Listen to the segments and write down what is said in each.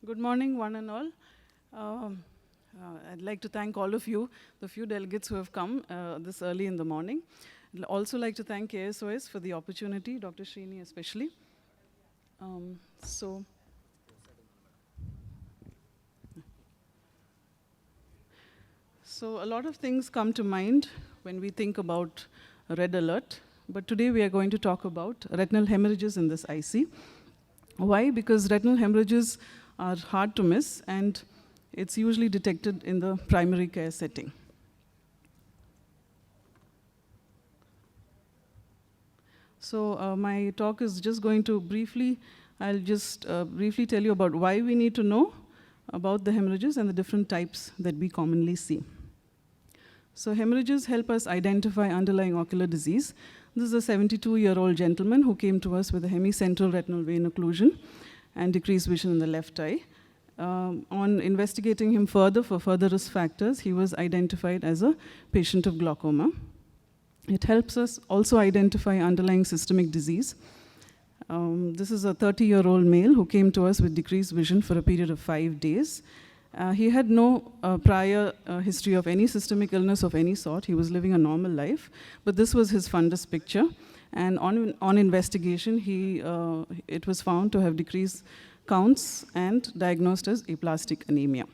Good morning, one and all. I'd like to thank all of you, the few delegates who have come this early in the morning. I'd also like to thank ASOS for the opportunity, Dr. Sheena especially. So a lot of things come to mind when we think about red alert, but today we are going to talk about retinal hemorrhages in this IC. Why? Because retinal hemorrhages are hard to miss, and it's usually detected in the primary care setting. So my talk is just going to I'll just briefly tell you about why we need to know about the hemorrhages and the different types that we commonly see. So hemorrhages help us identify underlying ocular disease. This is a 72-year-old gentleman who came to us with a hemicentral retinal vein occlusion and decreased vision in the left eye. On investigating him further for further risk factors, he was identified as a patient of glaucoma. It helps us also identify underlying systemic disease. This is a 30-year-old male who came to us with decreased vision for a period of 5 days. He had no prior history of any systemic illness of any sort. He was living a normal life, but this was his fundus picture. And on investigation, it was found to have decreased counts and diagnosed as aplastic anemia.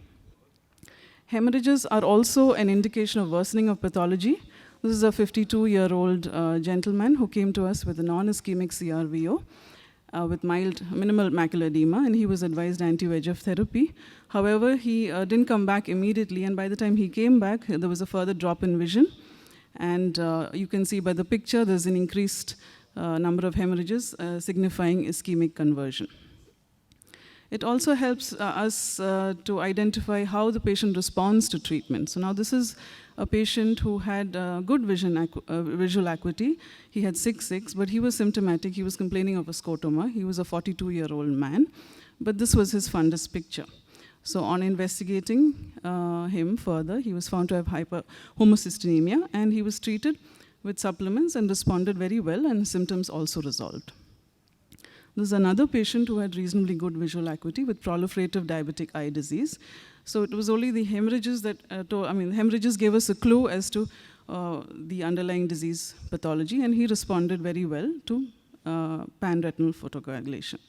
Hemorrhages are also an indication of worsening of pathology. This is a 52-year-old gentleman who came to us with a non-ischemic CRVO with minimal macular edema, and he was advised anti-VEGF therapy. However, he didn't come back immediately, and by the time he came back, there was a further drop in vision. And you can see by the picture, there's an increased number of hemorrhages signifying ischemic conversion. It also helps us to identify how the patient responds to treatment. So now this is a patient who had good visual acuity. He had 6/6, but he was symptomatic. He was complaining of a scotoma. He was a 42-year-old man, but this was his fundus picture. So on investigating him further, he was found to have hyperhomocystinemia, and he was treated with supplements and responded very well, and symptoms also resolved. This is another patient who had reasonably good visual acuity with proliferative diabetic eye disease. So it was only the hemorrhages hemorrhages gave us a clue as to the underlying disease pathology, and he responded very well to pan-retinal photocoagulation.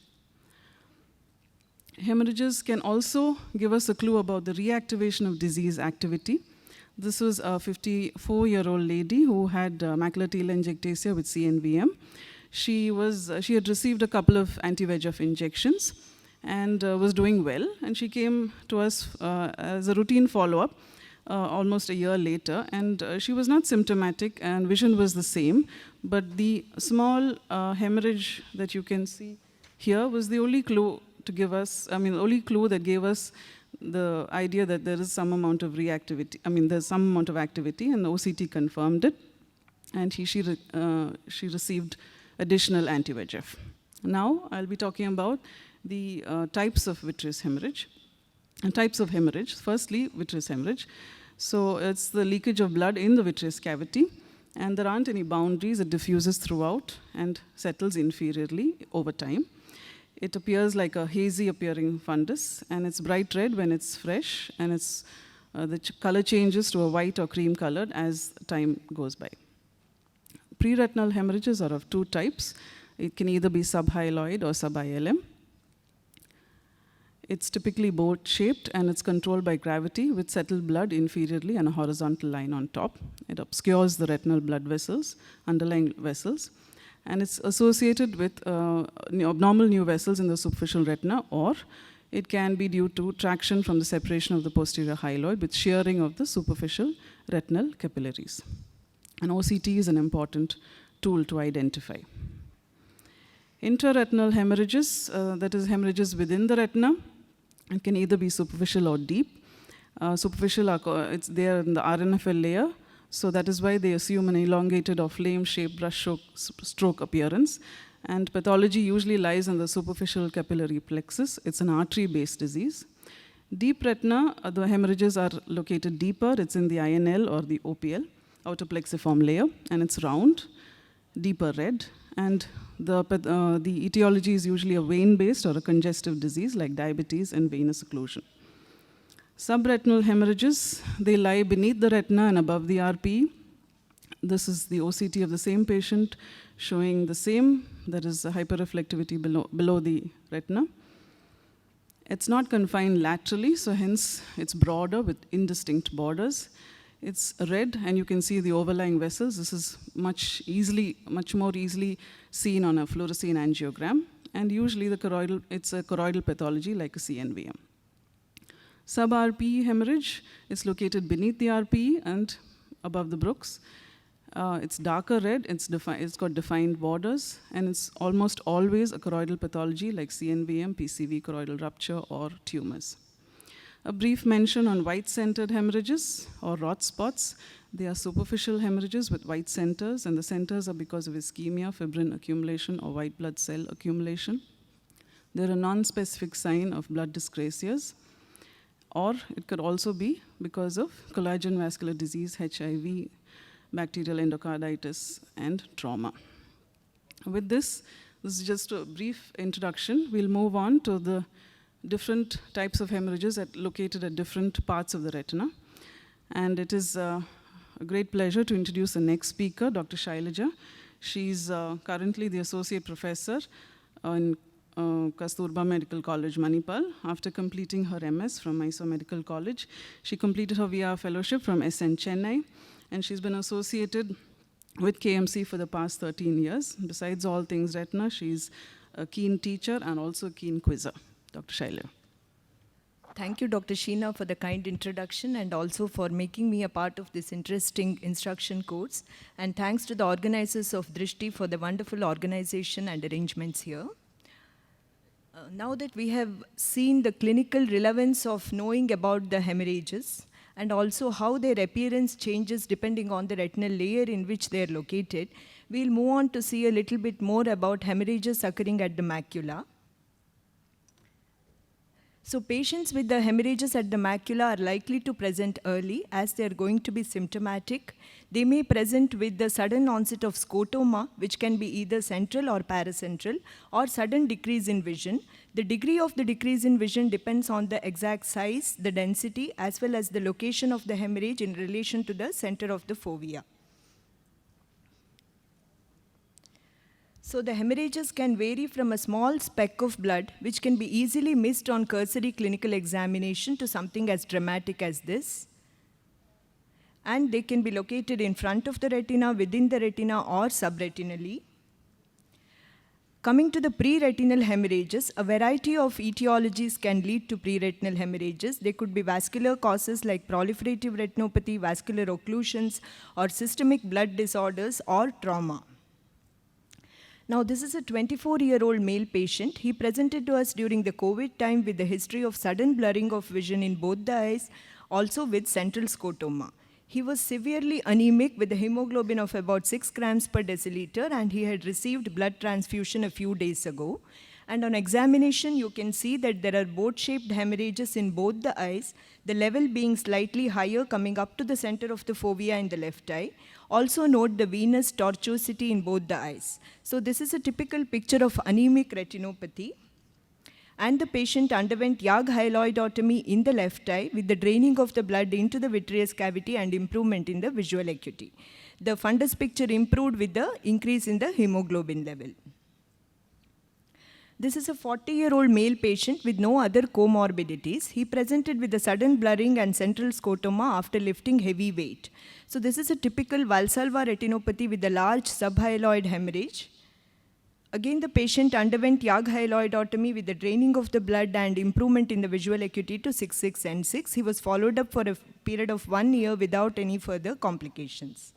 Hemorrhages can also give us a clue about the reactivation of disease activity. This was a 54-year-old lady who had macular telangiectasia with CNVM. She had received a couple of anti-VEGF injections and was doing well. And she came to us as a routine follow-up almost a year later. And she was not symptomatic, and vision was the same. But the small hemorrhage that you can see here was the only clue to give us, the only clue that gave us the idea that there is some amount of reactivity. There's some amount of activity, and the OCT confirmed it. And she received additional anti-VEGF. Now, I'll be talking about the types of vitreous hemorrhage and types of hemorrhage. Firstly, vitreous hemorrhage. So it's the leakage of blood in the vitreous cavity, and there aren't any boundaries. It diffuses throughout and settles inferiorly over time. It appears like a hazy appearing fundus, and it's bright red when it's fresh, and the color changes to a white or cream colored as time goes by. Pre-retinal hemorrhages are of two types. It can either be subhyaloid or sub-ILM. It's typically boat-shaped, and it's controlled by gravity with settled blood inferiorly and a horizontal line on top. It obscures the retinal blood vessels, underlying vessels, and it's associated with abnormal new vessels in the superficial retina, or it can be due to traction from the separation of the posterior hyaloid with shearing of the superficial retinal capillaries. And OCT is an important tool to identify. Intraretinal hemorrhages, that is hemorrhages within the retina, it can either be superficial or deep. Superficial, they are in the RNFL layer, so that is why they assume an elongated or flame-shaped brush stroke appearance. And pathology usually lies in the superficial capillary plexus. It's an artery-based disease. Deep retina, the hemorrhages are located deeper. It's in the INL or the OPL, outer plexiform layer, and it's round, deeper red, and the etiology is usually a vein-based or a congestive disease like diabetes and venous occlusion. Subretinal hemorrhages, they lie beneath the retina and above the RPE. This is the OCT of the same patient showing the same, that is a hyperreflectivity below the retina. It's not confined laterally, so hence it's broader with indistinct borders. It's red, and you can see the overlying vessels. This is much more easily seen on a fluorescein angiogram. And usually it's a choroidal pathology like a CNVM. Sub-RPE hemorrhage is located beneath the RPE and above the Brooks. It's darker red, it's got defined borders, and it's almost always a choroidal pathology like CNVM, PCV, choroidal rupture, or tumors. A brief mention on white-centered hemorrhages or rot spots. They are superficial hemorrhages with white centers, and the centers are because of ischemia, fibrin accumulation, or white blood cell accumulation. They're a non-specific sign of blood dyscrasias, or it could also be because of collagen vascular disease, HIV, bacterial endocarditis, and trauma. With this is just a brief introduction. We'll move on to the different types of hemorrhages located at different parts of the retina. And it is a great pleasure to introduce the next speaker, Dr. Shailaja. She's currently the associate professor in Kasturba Medical College, Manipal. After completing her MS from Mysore Medical College, she completed her VR fellowship from SN Chennai, and she's been associated with KMC for the past 13 years. Besides all things retina, she's a keen teacher and also a keen quizzer. Dr. Shaila. Thank you, Dr. Sheena, for the kind introduction and also for making me a part of this interesting instruction course. And thanks to the organizers of Drishti for the wonderful organization and arrangements here. Now that we have seen the clinical relevance of knowing about the hemorrhages, and also how their appearance changes depending on the retinal layer in which they are located, we'll move on to see a little bit more about hemorrhages occurring at the macula. So patients with the hemorrhages at the macula are likely to present early as they are going to be symptomatic. They may present with the sudden onset of scotoma, which can be either central or paracentral, or sudden decrease in vision. The degree of the decrease in vision depends on the exact size, the density, as well as the location of the hemorrhage in relation to the center of the fovea. So the hemorrhages can vary from a small speck of blood, which can be easily missed on cursory clinical examination, to something as dramatic as this. And they can be located in front of the retina, within the retina, or subretinally. Coming to the pre-retinal hemorrhages, a variety of etiologies can lead to pre-retinal hemorrhages. They could be vascular causes like proliferative retinopathy, vascular occlusions, or systemic blood disorders, or trauma. Now, this is a 24-year-old male patient. He presented to us during the COVID time with a history of sudden blurring of vision in both the eyes, also with central scotoma. He was severely anemic with a hemoglobin of about 6 grams per deciliter, and he had received blood transfusion a few days ago. And on examination, you can see that there are boat-shaped hemorrhages in both the eyes, the level being slightly higher coming up to the center of the fovea in the left eye. Also note the venous tortuosity in both the eyes. So this is a typical picture of anemic retinopathy. And the patient underwent YAG hyaloidotomy in the left eye with the draining of the blood into the vitreous cavity and improvement in the visual acuity. The fundus picture improved with the increase in the hemoglobin level. This is a 40-year-old male patient with no other comorbidities. He presented with a sudden blurring and central scotoma after lifting heavy weight. So this is a typical Valsalva retinopathy with a large subhyaloid hemorrhage. Again, the patient underwent YAG hyaloidotomy with the draining of the blood and improvement in the visual acuity to 6.6 and 6. He was followed up for a period of 1 year without any further complications.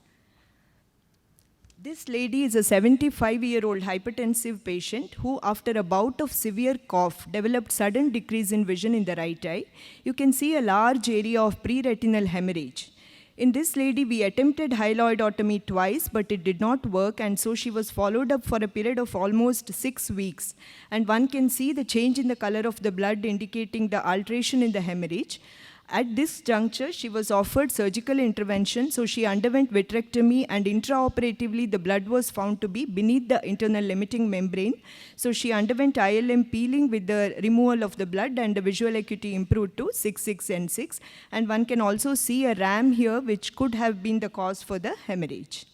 This lady is a 75-year-old hypertensive patient who, after a bout of severe cough, developed sudden decrease in vision in the right eye. You can see a large area of pre-retinal hemorrhage. In this lady, we attempted hyaloidotomy twice, but it did not work, and so she was followed up for a period of almost 6 weeks. And one can see the change in the color of the blood indicating the alteration in the hemorrhage. At this juncture, she was offered surgical intervention, so she underwent vitrectomy, and intraoperatively the blood was found to be beneath the internal limiting membrane. So she underwent ILM peeling with the removal of the blood, and the visual acuity improved to 6/6 and one can also see a ram here which could have been the cause for the hemorrhage.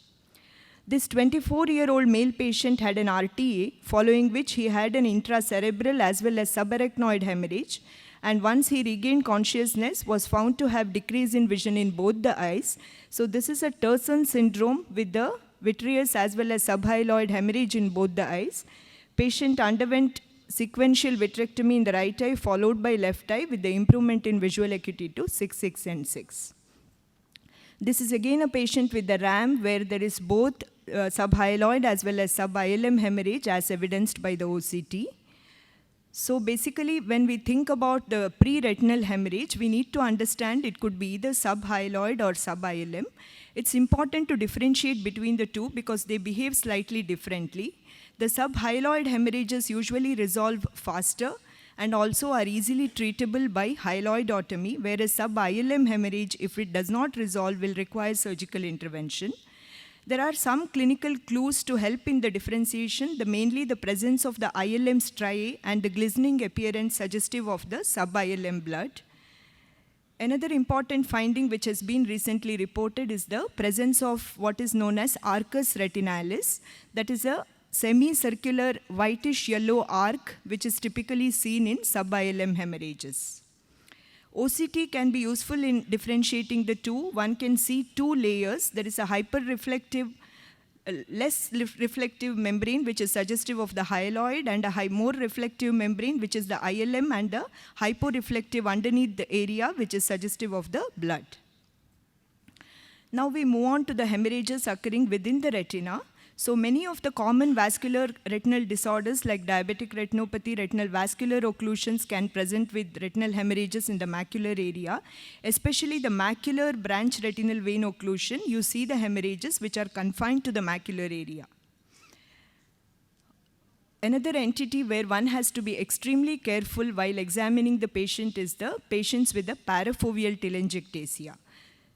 This 24-year-old male patient had an RTA, following which he had an intracerebral as well as subarachnoid hemorrhage, and once he regained consciousness, was found to have decrease in vision in both the eyes. So this is a Terson syndrome with the vitreous as well as subhyaloid hemorrhage in both the eyes. Patient underwent sequential vitrectomy in the right eye followed by left eye with the improvement in visual acuity to 6/6. This is again a patient with the RAM where there is both subhyaloid as well as sub-ILM hemorrhage as evidenced by the OCT. So basically, when we think about the pre-retinal hemorrhage, we need to understand it could be either subhyaloid or sub-ILM. It's important to differentiate between the two because they behave slightly differently. The subhyaloid hemorrhages usually resolve faster and also are easily treatable by hyaloidotomy, whereas sub-ILM hemorrhage, if it does not resolve, will require surgical intervention. There are some clinical clues to help in the differentiation, mainly the presence of the ILM striae and the glistening appearance suggestive of the sub-ILM blood. Another important finding which has been recently reported is the presence of what is known as arcus retinalis, that is a semicircular whitish yellow arc which is typically seen in sub-ILM hemorrhages. OCT can be useful in differentiating the two. One can see two layers. There is a hyper-reflective, less reflective membrane which is suggestive of the hyaloid, and a more reflective membrane which is the ILM, and the hyporeflective underneath the area which is suggestive of the blood. Now we move on to the hemorrhages occurring within the retina. So many of the common vascular retinal disorders like diabetic retinopathy, retinal vascular occlusions can present with retinal hemorrhages in the macular area. Especially the macular branch retinal vein occlusion, you see the hemorrhages which are confined to the macular area. Another entity where one has to be extremely careful while examining the patient is the patients with the parafoveal telangiectasia.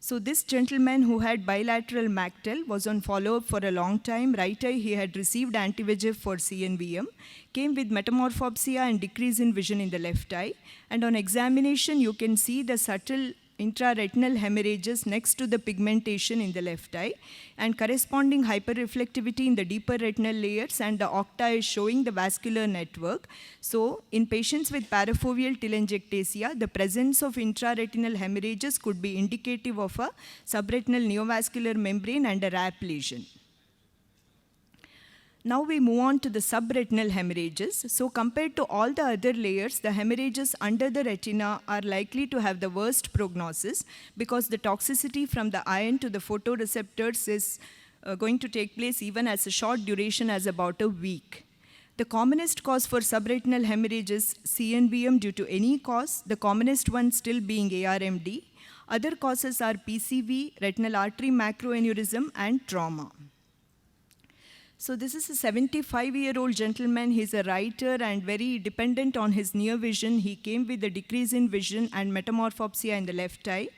So this gentleman who had bilateral MACTEL was on follow-up for a long time. Right eye, he had received anti-VEGF for CNVM, came with metamorphopsia and decrease in vision in the left eye. And on examination, you can see the subtle intraretinal hemorrhages next to the pigmentation in the left eye, and corresponding hyperreflectivity in the deeper retinal layers, and the octa is showing the vascular network. So in patients with parafoveal telangiectasia, the presence of intraretinal hemorrhages could be indicative of a subretinal neovascular membrane and a RAP lesion. Now we move on to the subretinal hemorrhages. So compared to all the other layers, the hemorrhages under the retina are likely to have the worst prognosis because the toxicity from the iron to the photoreceptors is going to take place even as a short duration as about a week. The commonest cause for subretinal hemorrhage is CNVM due to any cause, the commonest one still being ARMD. Other causes are PCV, retinal artery macroaneurysm, and trauma. So this is a 75-year-old gentleman. He's a writer and very dependent on his near vision. He came with a decrease in vision and metamorphopsia in the left eye.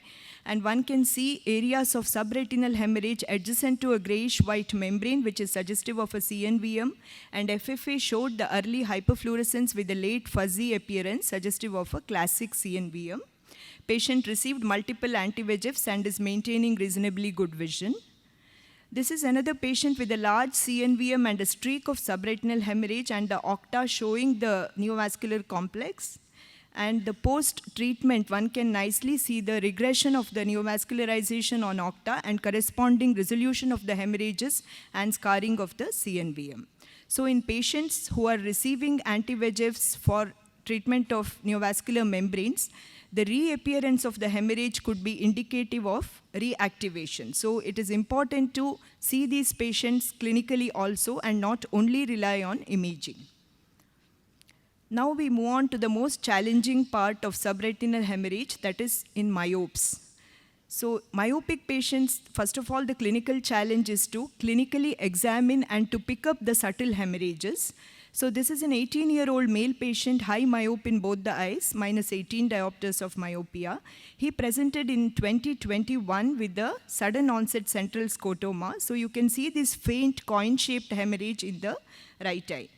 And one can see areas of subretinal hemorrhage adjacent to a grayish-white membrane, which is suggestive of a CNVM. And FFA showed the early hyperfluorescence with a late fuzzy appearance, suggestive of a classic CNVM. Patient received multiple anti-VEGFs and is maintaining reasonably good vision. This is another patient with a large CNVM and a streak of subretinal hemorrhage, and the octa showing the neovascular complex. And the post-treatment, one can nicely see the regression of the neovascularization on octa and corresponding resolution of the hemorrhages and scarring of the CNVM. So in patients who are receiving anti-VEGFs for treatment of neovascular membranes, the reappearance of the hemorrhage could be indicative of reactivation. So it is important to see these patients clinically also and not only rely on imaging. Now we move on to the most challenging part of subretinal hemorrhage, that is in myopes. So myopic patients, first of all, the clinical challenge is to clinically examine and to pick up the subtle hemorrhages. So this is an 18-year-old male patient, high myope in both the eyes, minus 18 diopters of myopia. He presented in 2021 with the sudden onset central scotoma. So you can see this faint coin-shaped hemorrhage in the right eye.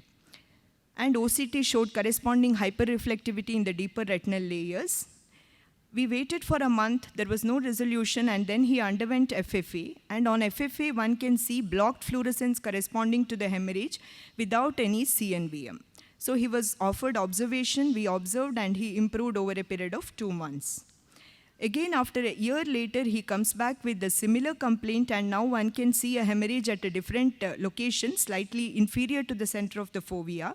And OCT showed corresponding hyperreflectivity in the deeper retinal layers. We waited for a month, there was no resolution, and then he underwent FFA. And on FFA, one can see blocked fluorescence corresponding to the hemorrhage without any CNVM. So he was offered observation, we observed, and he improved over a period of 2 months. Again, after a year later, he comes back with a similar complaint, and now one can see a hemorrhage at a different location, slightly inferior to the center of the fovea.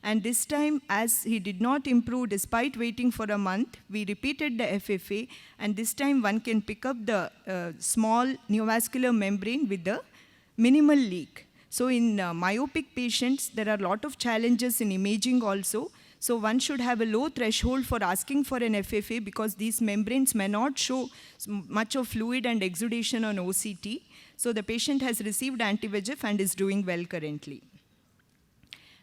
And this time, as he did not improve despite waiting for a month, we repeated the FFA, and this time one can pick up the small neovascular membrane with the minimal leak. So in myopic patients, there are a lot of challenges in imaging also. So one should have a low threshold for asking for an FFA because these membranes may not show much of fluid and exudation on OCT. So the patient has received anti-VEGF and is doing well currently.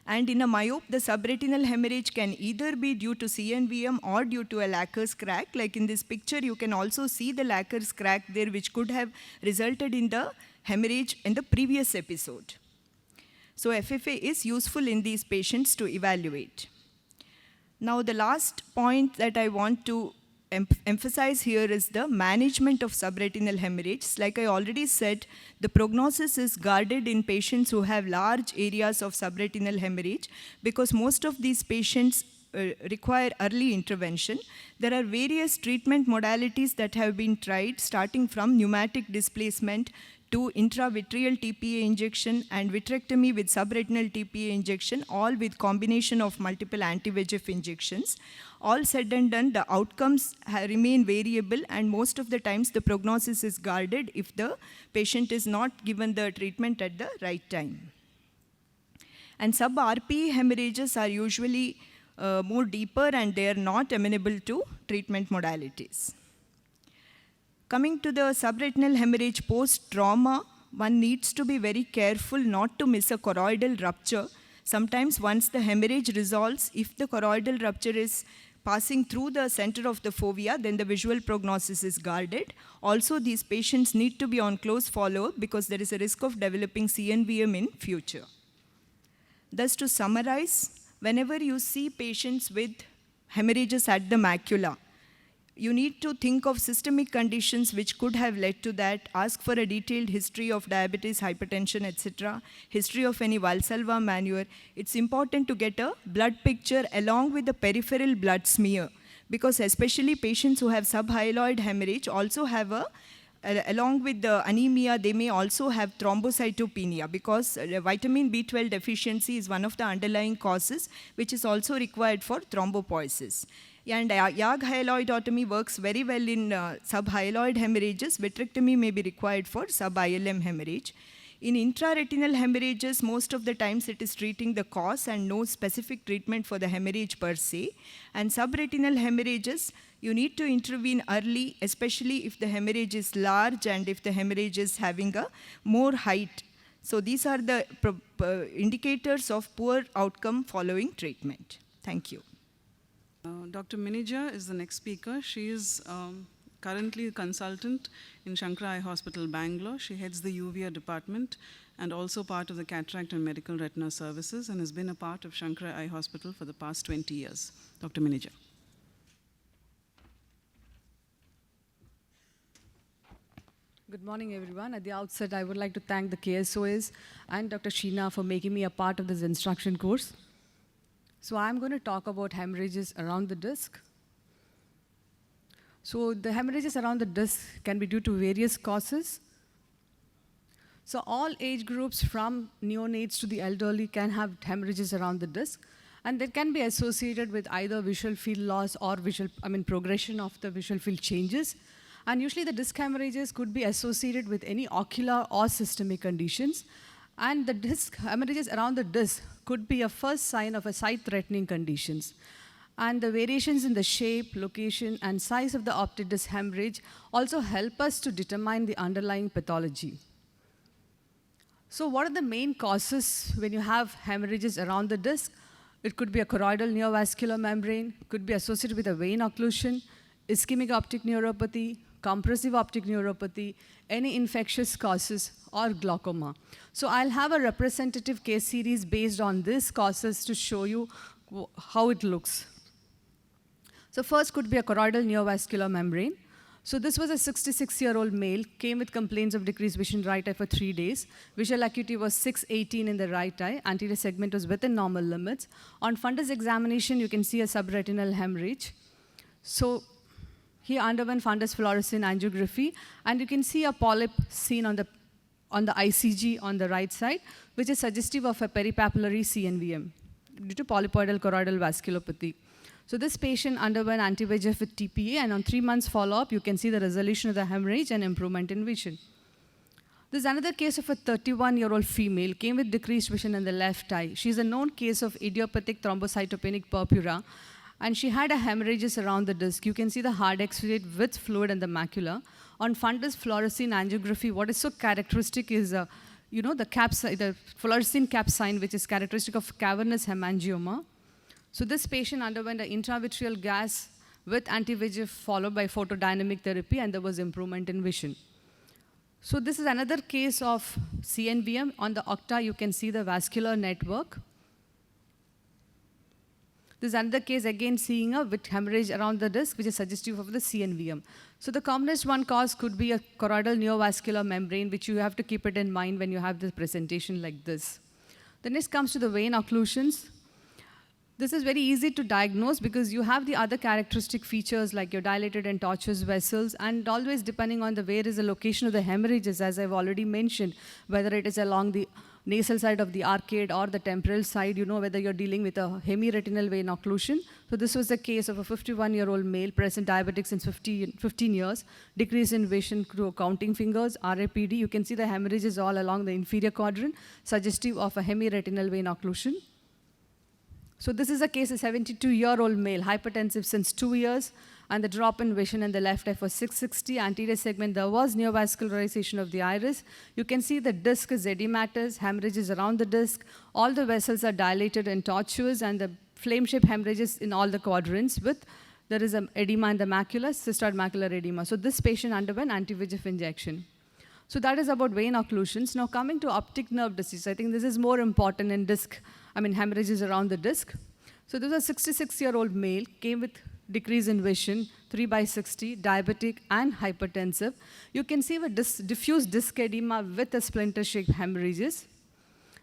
And in a myope, the subretinal hemorrhage can either be due to CNVM or due to a lacquer's crack. Like in this picture, you can also see the lacquer's crack there, which could have resulted in the hemorrhage in the previous episode. So FFA is useful in these patients to evaluate. Now, the last point that I want to emphasize here is the management of subretinal hemorrhage. Like I already said, the prognosis is guarded in patients who have large areas of subretinal hemorrhage because most of these patients require early intervention. There are various treatment modalities that have been tried, starting from pneumatic displacement to intravitreal TPA injection and vitrectomy with subretinal TPA injection, all with combination of multiple anti-VEGF injections. All said and done, the outcomes remain variable, and most of the times the prognosis is guarded if the patient is not given the treatment at the right time. And sub-RPE hemorrhages are usually more deeper and they are not amenable to treatment modalities. Coming to the subretinal hemorrhage post-trauma, one needs to be very careful not to miss a choroidal rupture. Sometimes once the hemorrhage resolves, if the choroidal rupture is passing through the center of the fovea, then the visual prognosis is guarded. Also, these patients need to be on close follow-up because there is a risk of developing CNVM in future. Thus, to summarize, whenever you see patients with hemorrhages at the macula, you need to think of systemic conditions which could have led to that, ask for a detailed history of diabetes, hypertension, etc., history of any Valsalva manure. It's important to get a blood picture along with the peripheral blood smear because especially patients who have subhyaloid hemorrhage also have along with the anemia, they may also have thrombocytopenia because vitamin B12 deficiency is one of the underlying causes which is also required for thrombopoiesis. And YAG hyaloidotomy works very well in subhyaloid hemorrhages. Vitrectomy may be required for sub-ILM hemorrhage. In intraretinal hemorrhages, most of the times it is treating the cause and no specific treatment for the hemorrhage per se. And subretinal hemorrhages, you need to intervene early, especially if the hemorrhage is large and if the hemorrhage is having a more height. So these are the indicators of poor outcome following treatment. Thank you. Dr. Minija is the next speaker. She is currently a consultant in Shankara Eye Hospital, Bangalore. She heads the UVA department and also part of the Cataract and Medical Retina Services and has been a part of Shankara Eye Hospital for the past 20 years. Dr. Minija. Good morning, everyone. At the outset, I would like to thank the KSOAs and Dr. Sheena for making me a part of this instruction course. So I'm going to talk about hemorrhages around the disc. So the hemorrhages around the disc can be due to various causes. So all age groups from neonates to the elderly can have hemorrhages around the disc, and they can be associated with either visual field loss or progression of the visual field changes. And usually the disc hemorrhages could be associated with any ocular or systemic conditions. And the disc hemorrhages around the disc could be a first sign of a sight-threatening conditions. And the variations in the shape, location, and size of the optic disc hemorrhage also help us to determine the underlying pathology. So what are the main causes when you have hemorrhages around the disc? It could be a choroidal neovascular membrane, could be associated with a vein occlusion, ischemic optic neuropathy, compressive optic neuropathy, any infectious causes, or glaucoma. So I'll have a representative case series based on these causes to show you how it looks. So first could be a choroidal neovascular membrane. So this was a 66-year-old male, came with complaints of decreased vision right eye for 3 days. Visual acuity was 618 in the right eye. Anterior segment was within normal limits. On fundus examination, you can see a subretinal hemorrhage. So he underwent fundus fluorescein angiography, and you can see a polyp seen on the ICG on the right side, which is suggestive of a peripapillary CNVM due to polypoidal choroidal vasculopathy. So this patient underwent anti-VEGF with TPA, and on 3 months follow-up, you can see the resolution of the hemorrhage and improvement in vision. There's another case of a 31-year-old female, came with decreased vision in the left eye. She's a known case of idiopathic thrombocytopenic purpura, and she had a hemorrhages around the disc. You can see the hard exudate with fluid in the macula. On fundus fluorescein angiography, what is so characteristic is the fluorescein cap sign, which is characteristic of cavernous hemangioma. So this patient underwent an intravitreal gas with anti-VEGF followed by photodynamic therapy, and there was improvement in vision. So this is another case of CNVM. On the octa, you can see the vascular network. This is another case, again, seeing a with hemorrhage around the disc, which is suggestive of the CNVM. So the commonest one cause could be a choroidal neovascular membrane, which you have to keep it in mind when you have this presentation like this. The next comes to the vein occlusions. This is very easy to diagnose because you have the other characteristic features like your dilated and tortuous vessels, and always depending on where is the location of the hemorrhages, as I've already mentioned, whether it is along the nasal side of the arcade or the temporal side, you know whether you're dealing with a hemiretinal vein occlusion. So this was the case of a 51-year-old male, present diabetic since 15 years, decrease in vision through counting fingers, RAPD. You can see the hemorrhages all along the inferior quadrant, suggestive of a hemiretinal vein occlusion. So this is a case of a 72-year-old male, hypertensive since 2 years, and the drop in vision in the left eye was 660. Anterior segment, there was neovascularization of the iris. You can see the disc is edematous, hemorrhages around the disc. All the vessels are dilated and tortuous, and the flame-shaped hemorrhages in all the quadrants there is an edema in the macula, cystoid macular edema. So this patient underwent anti-VEGF injection. So that is about vein occlusions. Now coming to optic nerve disease, I think this is more important in hemorrhages around the disc. So this was a 66-year-old male, came with decrease in vision, 3/60, diabetic and hypertensive. You can see a diffuse disc edema with a splinter-shaped hemorrhages.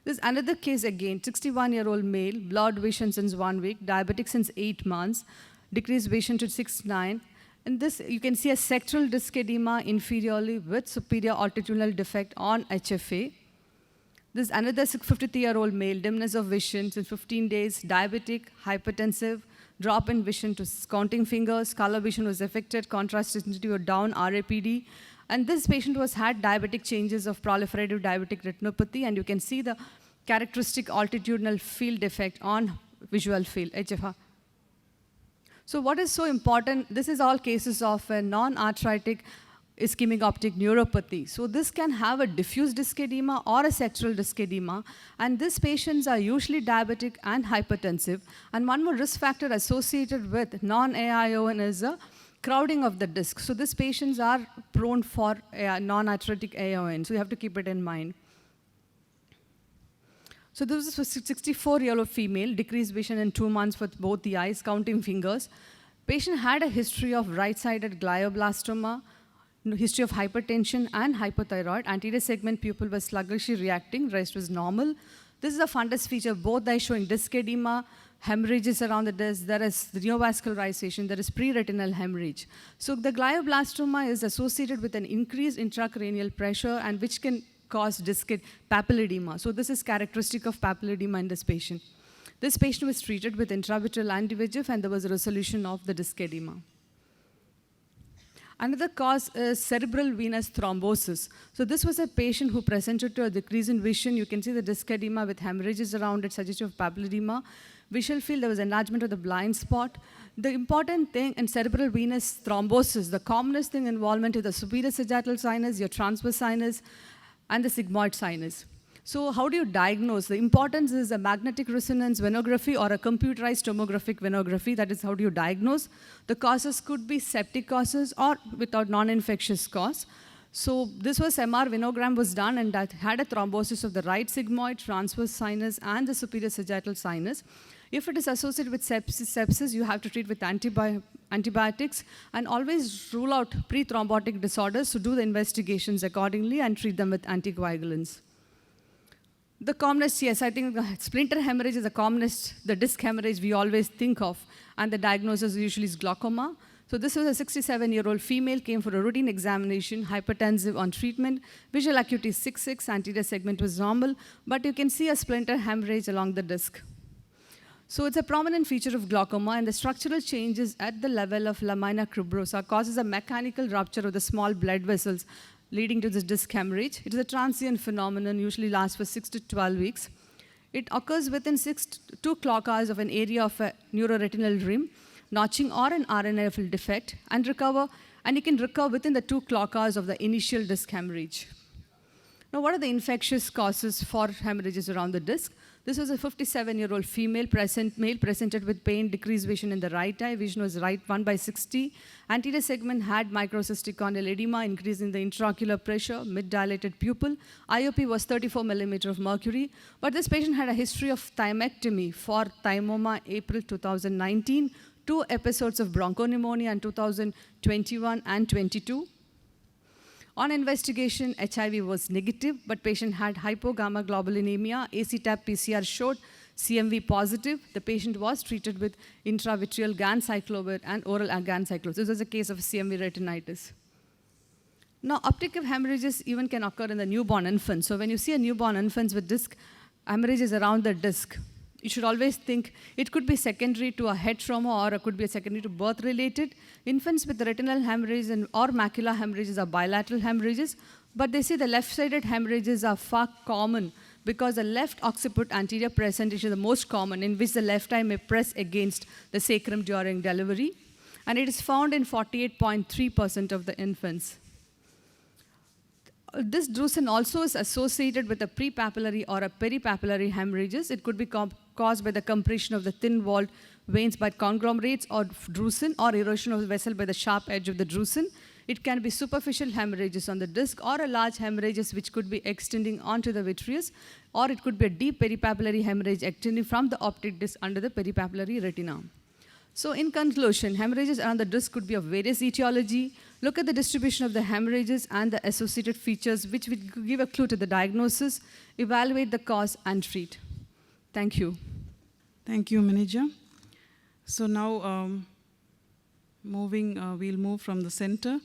This is another case again, 61-year-old male, blurred vision since 1 week, diabetic since 8 months, decreased vision to 6/9. And this, you can see a sectoral disc edema inferiorly with superior altitudinal defect on HFA. This is another 53-year-old male, dimness of vision since 15 days, diabetic, hypertensive, drop in vision to counting fingers, color vision was affected, contrast intensity was down, RAPD. And this patient had diabetic changes of proliferative diabetic retinopathy, and you can see the characteristic altitudinal field defect on visual field, HFR. So what is so important, this is all cases of a non-arthritic ischemic optic neuropathy. So this can have a diffuse disc edema or a sectoral disc edema, and these patients are usually diabetic and hypertensive. And one more risk factor associated with non-AION is a crowding of the disc. So these patients are prone for non-arthritic AION, so you have to keep it in mind. So this is a 64-year-old female, decreased vision in 2 months with both the eyes, counting fingers. Patient had a history of right-sided glioblastoma, history of hypertension and hypothyroid. Anterior segment pupil was sluggishly reacting, rest was normal. This is a fundus feature, both eyes showing disc edema, hemorrhages around the disc, there is neovascularization, there is pre-retinal hemorrhage. So the glioblastoma is associated with an increased intracranial pressure, and which can cause disc papilledema. So this is characteristic of papilledema in this patient. This patient was treated with intravitreal anti-VEGF, and there was a resolution of the disc edema. Another cause is cerebral venous thrombosis. So this was a patient who presented to a decrease in vision. You can see the disc edema with hemorrhages around it, suggestive of papilledema. Visual field, there was enlargement of the blind spot. The important thing in cerebral venous thrombosis, the commonest thing involvement is the superior sagittal sinus, your transverse sinus, and the sigmoid sinus. So how do you diagnose? The importance is a magnetic resonance venography or a computerized tomographic venography. That is how do you diagnose. The causes could be septic causes or without non-infectious cause. So this was MR venogram was done and that had a thrombosis of the right sigmoid, transverse sinus, and the superior sagittal sinus. If it is associated with sepsis, you have to treat with antibiotics and always rule out pre-thrombotic disorders to do the investigations accordingly and treat them with anticoagulants. The commonest, yes, I think splinter hemorrhage is the commonest, the disc hemorrhage we always think of, and the diagnosis usually is glaucoma. So this was a 67-year-old female, came for a routine examination, hypertensive on treatment, visual acuity 6.6, anterior segment was normal, but you can see a splinter hemorrhage along the disc. So it's a prominent feature of glaucoma, and the structural changes at the level of lamina cribrosa causes a mechanical rupture of the small blood vessels, leading to this disc hemorrhage. It is a transient phenomenon, usually lasts for 6 to 12 weeks. It occurs within 2 clock hours of an area of a neuroretinal rim, notching or an RNFL defect, and it can recover within the 2 clock hours of the initial disc hemorrhage. Now, what are the infectious causes for hemorrhages around the disc? This was a 57-year-old male presented with pain, decreased vision in the right eye. Vision was right 1/60. Anterior segment had microcystic corneal edema, increasing the intraocular pressure, mid-dilated pupil. IOP was 34 millimeter of mercury. But this patient had a history of thymectomy for thymoma, April 2019, 2 episodes of bronchopneumonia in 2021 and 22. On investigation, HIV was negative, but patient had hypogammaglobulinemia. ACTAP PCR showed CMV positive. The patient was treated with intravitreal ganciclovir and oral ganciclovir. This was a case of CMV retinitis. Now, optic hemorrhages even can occur in the newborn infant. So when you see a newborn infant with disc hemorrhages around the disc, you should always think it could be secondary to a head trauma or it could be secondary to birth-related. Infants with retinal hemorrhages or macular hemorrhages are bilateral hemorrhages, but they say the left-sided hemorrhages are far common because the left occiput anterior presentation is the most common, in which the left eye may press against the sacrum during delivery, and it is found in 48.3% of the infants. This drusen also is associated with a prepapillary or a peripapillary hemorrhages. It could be caused by the compression of the thin-walled veins by conglomerates or drusen, or erosion of the vessel by the sharp edge of the drusen. It can be superficial hemorrhages on the disc, or a large hemorrhages which could be extending onto the vitreous, or it could be a deep peripapillary hemorrhage extending from the optic disc under the peripapillary retina. So in conclusion, hemorrhages around the disc could be of various etiology. Look at the distribution of the hemorrhages and the associated features, which will give a clue to the diagnosis, evaluate the cause, and treat. Thank you. Thank you, Manija. So now, we'll move from the center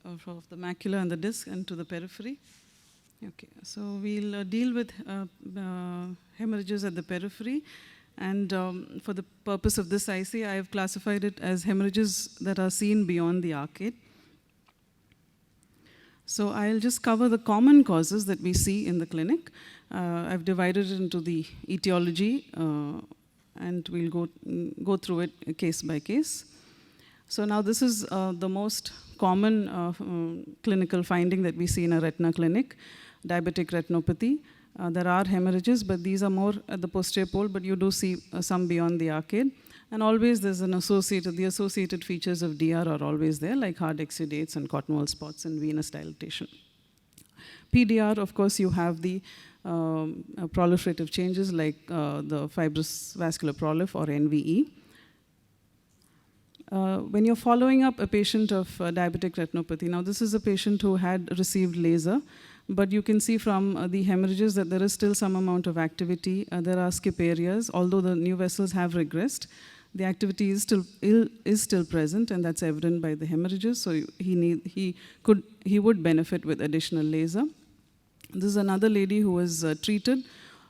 of the macula and the disc and to the periphery. Okay, so we'll deal with hemorrhages at the periphery. And for the purpose of this IC, I have classified it as hemorrhages that are seen beyond the arcade. So I'll just cover the common causes that we see in the clinic. I've divided it into the etiology, and we'll go through it case by case. So now this is the most common clinical finding that we see in a retina clinic, diabetic retinopathy. There are hemorrhages, but these are more at the posterior pole, but you do see some beyond the arcade. And always there's the associated features of DR are always there, like hard exudates and cotton wool spots and venous dilatation. PDR, of course, you have the proliferative changes like the fibrous vascular prolif or NVE. When you're following up a patient of diabetic retinopathy, now this is a patient who had received laser, but you can see from the hemorrhages that there is still some amount of activity. There are skip areas. Although the new vessels have regressed, the activity is still present, and that's evident by the hemorrhages. So he would benefit with additional laser. This is another lady who was treated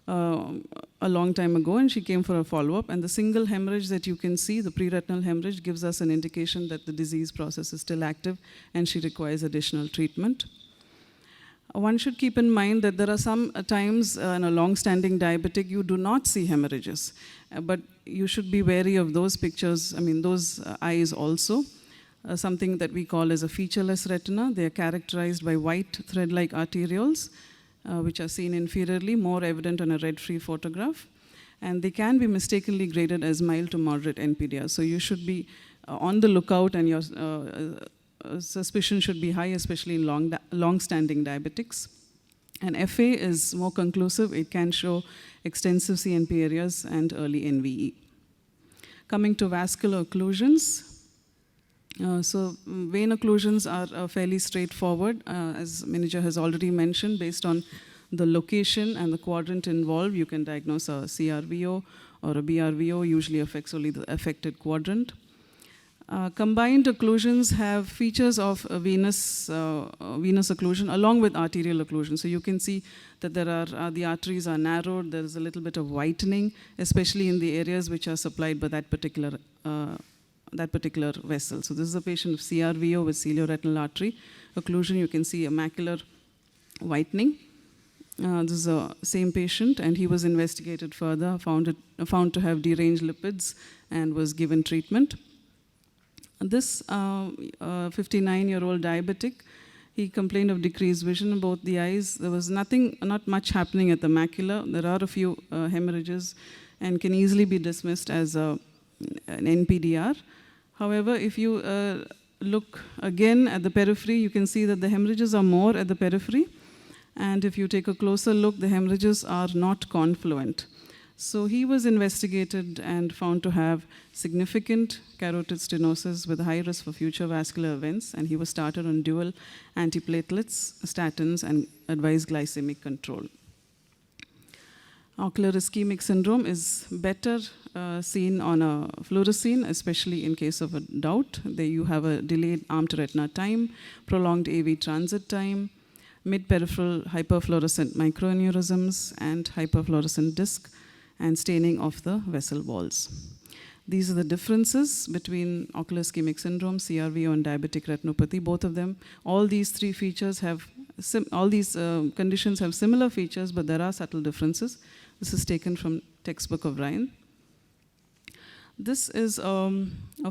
a long time ago, and she came for a follow-up. And the single hemorrhage that you can see, the preretinal hemorrhage, gives us an indication that the disease process is still active, and she requires additional treatment. One should keep in mind that there are some times in a long-standing diabetic, you do not see hemorrhages. But you should be wary of those pictures, those eyes also. Something that we call as a featureless retina. They are characterized by white thread-like arterioles. which are seen inferiorly, more evident on a red-free photograph. And they can be mistakenly graded as mild to moderate NPDR. So you should be on the lookout, and your suspicion should be high, especially in long-standing diabetics. And FA is more conclusive. It can show extensive CNP areas and early NVE. Coming to vascular occlusions. So vein occlusions are fairly straightforward, as Manager has already mentioned. Based on the location and the quadrant involved, you can diagnose a CRVO or a BRVO, usually affects only the affected quadrant. Combined occlusions have features of venous occlusion along with arterial occlusion. So you can see that there are the arteries are narrowed. There is a little bit of whitening, especially in the areas which are supplied by that particular vessel. So this is a patient of CRVO with cilioretinal artery occlusion. You can see a macular whitening. This is the same patient, and he was investigated further, found to have deranged lipids, and was given treatment. This 59-year-old diabetic, he complained of decreased vision in both the eyes. There was not much happening at the macula. There are a few hemorrhages and can easily be dismissed as an NPDR. However, if you look again at the periphery, you can see that the hemorrhages are more at the periphery. And if you take a closer look, the hemorrhages are not confluent. So he was investigated and found to have significant carotid stenosis with high risk for future vascular events, and he was started on dual antiplatelets, statins, and advised glycemic control. Ocular ischemic syndrome is better seen on a fluorescein, especially in case of a doubt. There you have a delayed arm to retina time, prolonged AV transit time, mid-peripheral hyperfluorescent microaneurysms, and hyperfluorescent disc, and staining of the vessel walls. These are the differences between ocular ischemic syndrome, CRVO, and diabetic retinopathy. Both of them, all these three features have, all these conditions have similar features, but there are subtle differences. This is taken from textbook of Ryan. This is a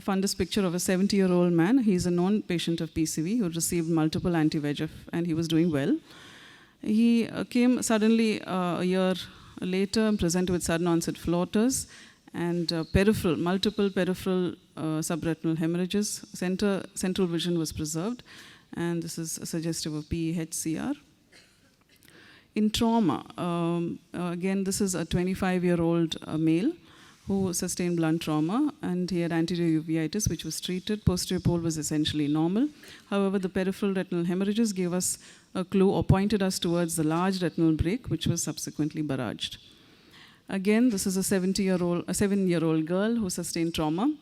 fundus picture of a 70-year-old man. He's a known patient of PCV who received multiple anti-VEGF, and he was doing well. He came suddenly a year later and presented with sudden onset floaters and multiple peripheral subretinal hemorrhages. Central vision was preserved, and this is suggestive of PEHCR. In trauma, again, this is a 25-year-old male who sustained blunt trauma, and he had anterior uveitis, which was treated. Posterior pole was essentially normal. However, the peripheral retinal hemorrhages gave us a clue or pointed us towards the large retinal break, which was subsequently barraged. Again, this is a 7-year-old girl who sustained trauma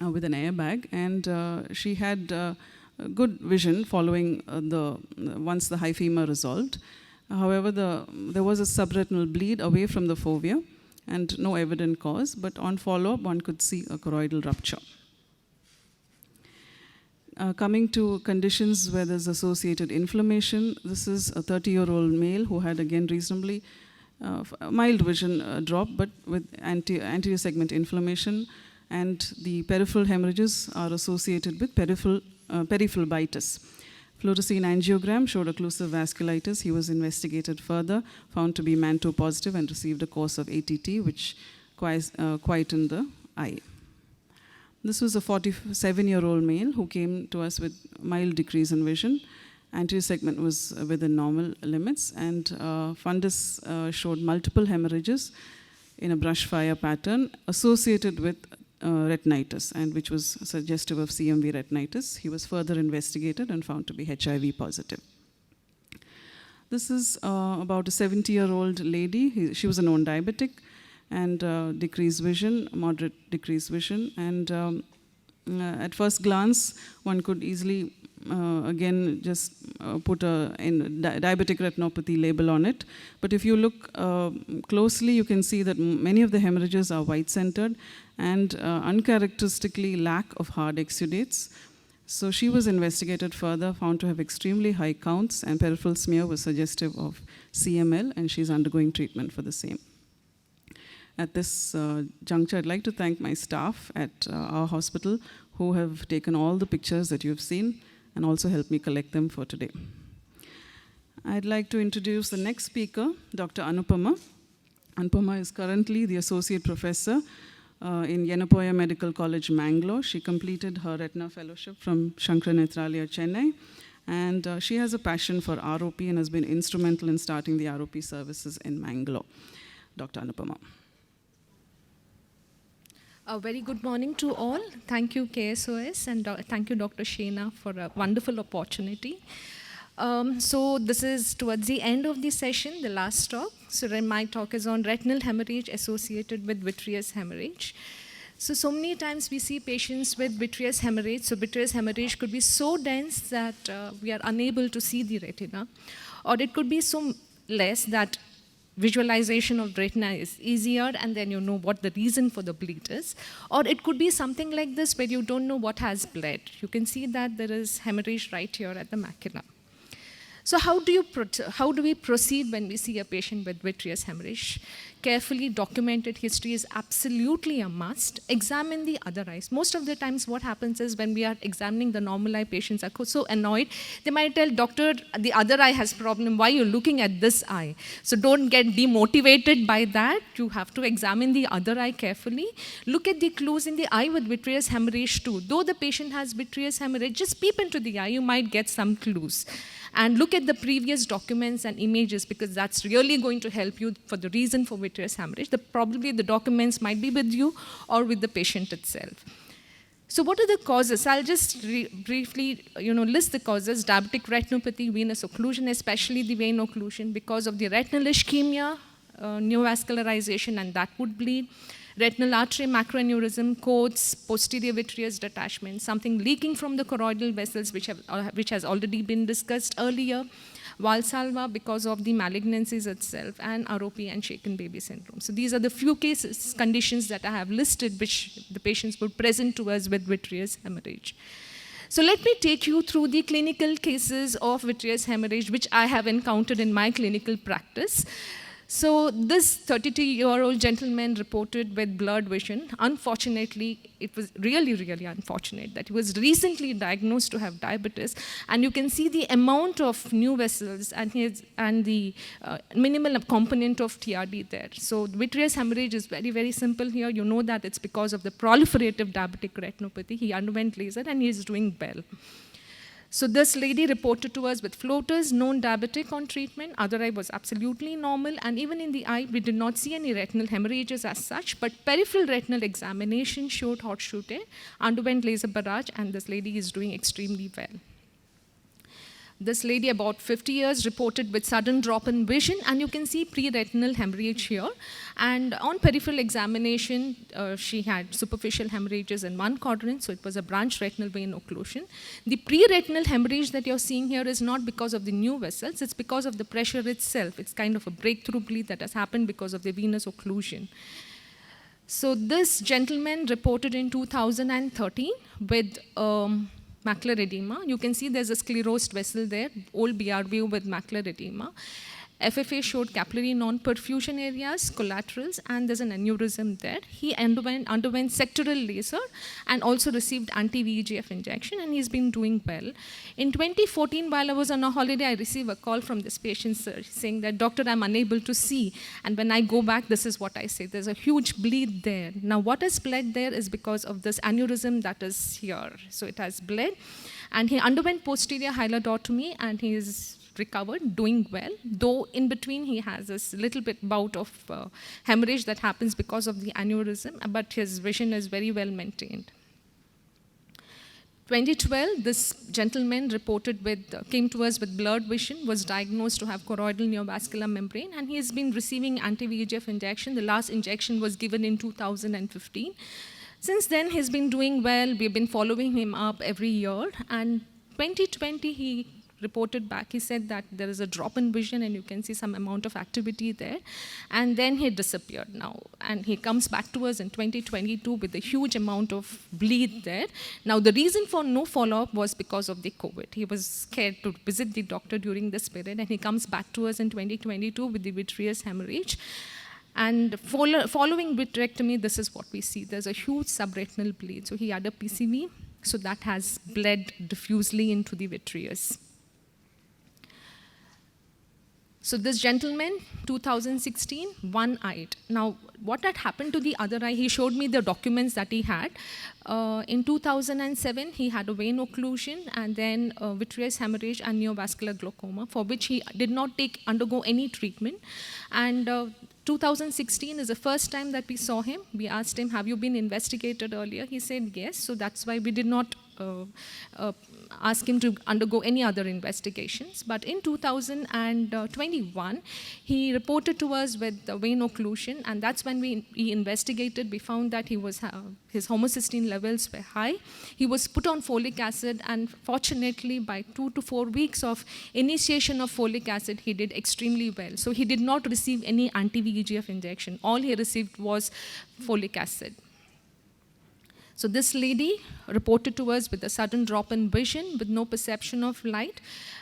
with an airbag, and she had good vision following once the hyphema resolved. However, there was a subretinal bleed away from the fovea and no evident cause, but on follow-up, one could see a choroidal rupture. Coming to conditions where there's associated inflammation, this is a 30-year-old male who had, again, reasonably mild vision drop, but with anterior segment inflammation, and the peripheral hemorrhages are associated with peripheral phlebitis. Fluorescein angiogram showed occlusive vasculitis. He was investigated further, found to be MANTO positive, and received a course of ATT, which quietened the eye. This was a 47-year-old male who came to us with mild decrease in vision. Anterior segment was within normal limits, and fundus showed multiple hemorrhages in a brush fire pattern associated with retinitis, and which was suggestive of CMV retinitis. He was further investigated and found to be HIV positive. This is about a 70-year-old lady. She was a known diabetic, and decreased vision, moderate decreased vision. And at first glance, one could easily, again, just put a diabetic retinopathy label on it. But if you look closely, you can see that many of the hemorrhages are white-centered and uncharacteristically lack of hard exudates. So she was investigated further, found to have extremely high counts, and peripheral smear was suggestive of CML, and she's undergoing treatment for the same. At this juncture, I'd like to thank my staff at our hospital who have taken all the pictures that you've seen and also helped me collect them for today. I'd like to introduce the next speaker, Dr. Anupama. Anupama is currently the Associate Professor in Yenapoya Medical College, Mangalore. She completed her Retina Fellowship from Shankara Nethralaya, Chennai. And she has a passion for ROP and has been instrumental in starting the ROP services in Mangalore. Dr. Anupama. A very good morning to all. Thank you, KSOS, and thank you, Dr. Sheena, for a wonderful opportunity. So this is towards the end of the session, the last talk. So my talk is on retinal hemorrhage associated with vitreous hemorrhage. So many times we see patients with vitreous hemorrhage. So vitreous hemorrhage could be so dense that we are unable to see the retina, or it could be so less that visualization of retina is easier, and then you know what the reason for the bleed is. Or it could be something like this where you don't know what has bled. You can see that there is hemorrhage right here at the macula. So how do we proceed when we see a patient with vitreous hemorrhage? Carefully documented history is absolutely a must. Examine the other eyes. Most of the times what happens is when we are examining the normal eye, patients are so annoyed. They might tell, doctor, the other eye has problem. Why are you looking at this eye? So don't get demotivated by that. You have to examine the other eye carefully. Look at the clues in the eye with vitreous hemorrhage too. Though the patient has vitreous hemorrhage, just peep into the eye. You might get some clues. And look at the previous documents and images, because that's really going to help you for the reason for vitreous hemorrhage. Probably the documents might be with you or with the patient itself. So what are the causes? I'll just briefly list the causes. Diabetic retinopathy, venous occlusion, especially the vein occlusion, because of the retinal ischemia, neovascularization, and that would bleed. Retinal artery macroaneurysm, codes, posterior vitreous detachment, something leaking from the choroidal vessels, which has already been discussed earlier. Valsalva because of the malignancies itself, and ROP and shaken baby syndrome. So these are the few conditions that I have listed which the patients would present to us with vitreous hemorrhage. So let me take you through the clinical cases of vitreous hemorrhage which I have encountered in my clinical practice. So this 32-year-old gentleman reported with blurred vision. Unfortunately, it was really, really unfortunate that he was recently diagnosed to have diabetes. And you can see the amount of new vessels and the minimal component of TRD there. So vitreous hemorrhage is very, very simple here. You know that it's because of the proliferative diabetic retinopathy. He underwent laser and he is doing well. So this lady reported to us with floaters, known diabetic on treatment. Other eye was absolutely normal. And even in the eye, we did not see any retinal hemorrhages as such, but peripheral retinal examination showed hot shoot, underwent laser barrage, and this lady is doing extremely well. This lady, about 50 years, reported with sudden drop in vision, and you can see pre-retinal hemorrhage here. And on peripheral examination, she had superficial hemorrhages in one quadrant, so it was a branch retinal vein occlusion. The pre-retinal hemorrhage that you're seeing here is not because of the new vessels, it's because of the pressure itself. It's kind of a breakthrough bleed that has happened because of the venous occlusion. So this gentleman reported in 2013 with macular edema. You can see there's a sclerosed vessel there, old BRVO with macular edema. FFA showed capillary non-perfusion areas, collaterals, and there's an aneurysm there. He underwent sectoral laser and also received anti-VEGF injection, and he's been doing well. In 2014, while I was on a holiday, I received a call from this patient saying that, doctor, I'm unable to see. And when I go back, this is what I say. There's a huge bleed there. Now, what is bled there is because of this aneurysm that is here. So it has bled. And he underwent posterior hyalodotomy, and he is recovered, doing well, though in between he has this little bit bout of hemorrhage that happens because of the aneurysm, but his vision is very well maintained. 2012, this gentleman came to us with blurred vision, was diagnosed to have choroidal neovascular membrane, and he has been receiving anti-VEGF injection. The last injection was given in 2015. Since then, he's been doing well. We've been following him up every year, and 2020, he reported back, he said that there is a drop in vision and you can see some amount of activity there. And then he disappeared now. And he comes back to us in 2022 with a huge amount of bleed there. Now the reason for no follow-up was because of the COVID. He was scared to visit the doctor during this period, and he comes back to us in 2022 with the vitreous hemorrhage. And following vitrectomy, this is what we see. There's a huge subretinal bleed. So he had a PCV, so that has bled diffusely into the vitreous. So this gentleman, 2016, one-eyed. Now, what had happened to the other eye, he showed me the documents that he had. In 2007, he had a vein occlusion and then vitreous hemorrhage and neovascular glaucoma, for which he did not undergo any treatment. And 2016 is the first time that we saw him. We asked him, have you been investigated earlier? He said yes, so that's why we did not ask him to undergo any other investigations. But in 2021, he reported to us with the vein occlusion, and that's when we investigated. We found that his homocysteine levels were high. He was put on folic acid, and fortunately, by 2 to 4 weeks of initiation of folic acid, he did extremely well. So he did not receive any anti-VEGF injection. All he received was folic acid. So this lady reported to us with a sudden drop in vision with no perception of light,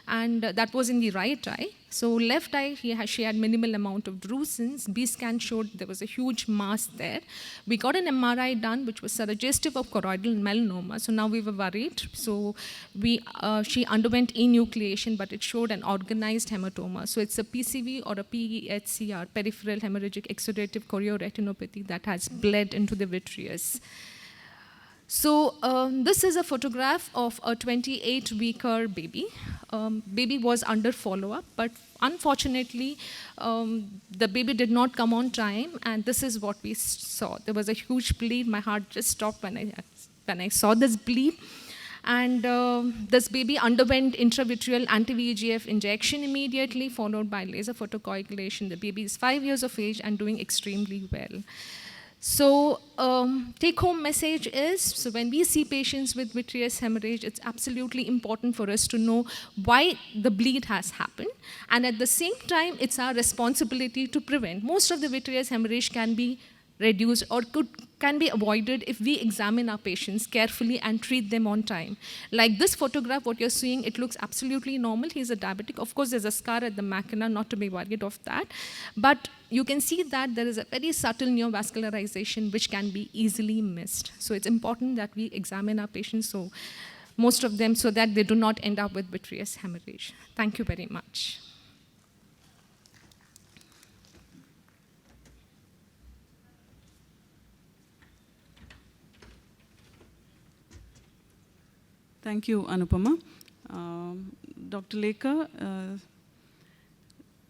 and that was in the right eye. So left eye, she had minimal amount of drusen. B-scan showed there was a huge mass there. We got an MRI done, which was suggestive of choroidal melanoma. So now we were worried. So she underwent enucleation, but it showed an organized hematoma. So it's a PCV or a PEHCR, peripheral hemorrhagic exudative chorioretinopathy, that has bled into the vitreous. So this is a photograph of a 28-weeker baby. Baby was under follow-up, but unfortunately, the baby did not come on time, and this is what we saw. There was a huge bleed. My heart just stopped when I saw this bleed. And this baby underwent intravitreal anti-VEGF injection immediately, followed by laser photocoagulation. The baby is 5 years of age and doing extremely well. So take-home message is, so when we see patients with vitreous hemorrhage, it's absolutely important for us to know why the bleed has happened. And at the same time, it's our responsibility to prevent. Most of the vitreous hemorrhage can be reduced or can be avoided if we examine our patients carefully and treat them on time. Like this photograph, what you're seeing, it looks absolutely normal. He's a diabetic. Of course, there's a scar at the macula, not to be worried of that. But you can see that there is a very subtle neovascularization which can be easily missed. So it's important that we examine our patients, so most of them, so that they do not end up with vitreous hemorrhage. Thank you very much. Thank you, Anupama. Dr. Lekha,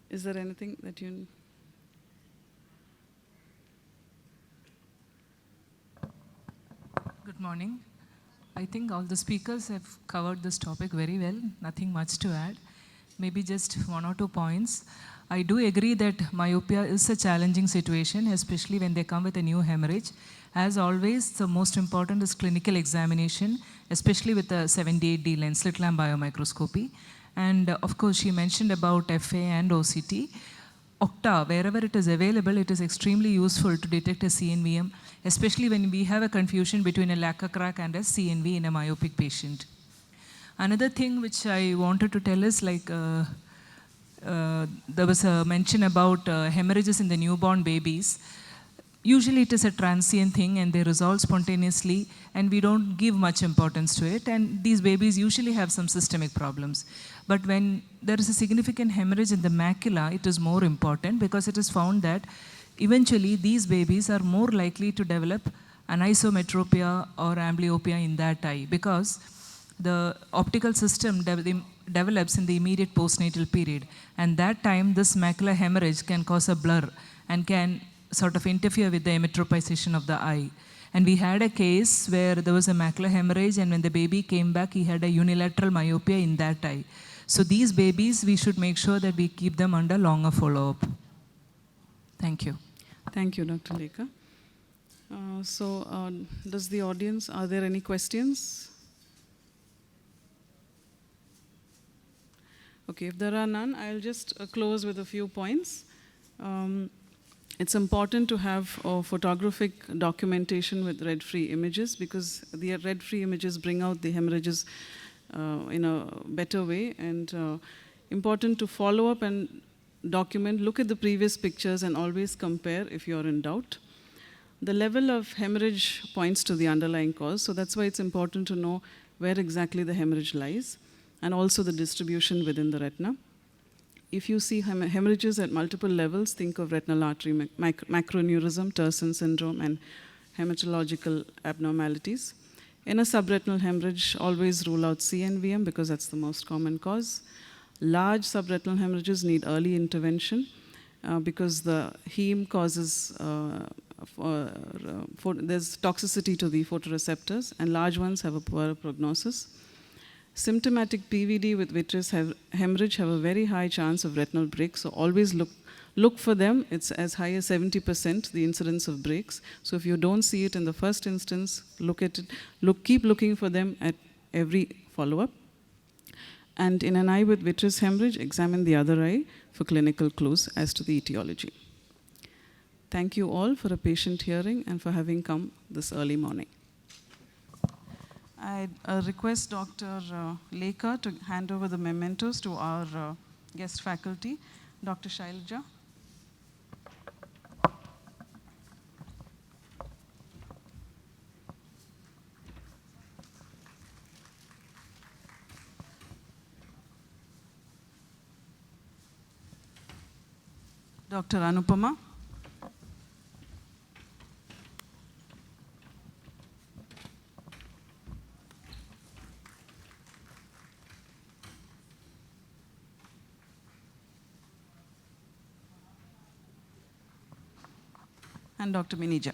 is there anything that you... Good morning. I think all the speakers have covered this topic very well. Nothing much to add. Maybe just 1 or 2 points. I do agree that myopia is a challenging situation, especially when they come with a new hemorrhage. As always, the most important is clinical examination, especially with the 78D lens, slit lamp biomicroscopy. And of course, she mentioned about FA and OCT. Octa, wherever it is available, it is extremely useful to detect a CNVM, especially when we have a confusion between a lacquer crack and a CNV in a myopic patient. Another thing which I wanted to tell is, like, there was a mention about hemorrhages in the newborn babies. Usually it is a transient thing and they resolve spontaneously and we don't give much importance to it, and these babies usually have some systemic problems. But when there is a significant hemorrhage in the macula, it is more important because it is found that eventually these babies are more likely to develop anisometropia or amblyopia in that eye because the optical system develops in the immediate postnatal period, and that time this macular hemorrhage can cause a blur and can sort of interfere with the emetropization of the eye. And we had a case where there was a macular hemorrhage, and when the baby came back, he had a unilateral myopia in that eye. So these babies, we should make sure that we keep them under longer follow-up. Thank you. Thank you, Dr. Lekha. Does the audience, are there any questions? Okay, if there are none, I'll just close with a few points. It's important to have photographic documentation with red-free images because the red-free images bring out the hemorrhages in a better way, and important to follow up and document, look at the previous pictures and always compare if you're in doubt. The level of hemorrhage points to the underlying cause, so that's why it's important to know where exactly the hemorrhage lies and also the distribution within the retina. if you see hemorrhages at multiple levels, think of retinal artery macroneurism, Terson syndrome, and hematological abnormalities. In a subretinal hemorrhage, always rule out CNVM because that's the most common cause. Large subretinal hemorrhages need early intervention because the heme causes, there's toxicity to the photoreceptors, and large ones have a poor prognosis. Symptomatic PVD with vitreous hemorrhage have a very high chance of retinal break, so always look for them. It's as high as 70%, the incidence of breaks. So if you don't see it in the first instance, look at it. Keep looking for them at every follow-up. And in an eye with vitreous hemorrhage, examine the other eye for clinical clues as to the etiology. Thank you all for a patient hearing and for having come this early morning. I request Dr. Lekha to hand over the mementos to our guest faculty, Dr. Shailaja. Dr. Anupama. And Dr. Minija.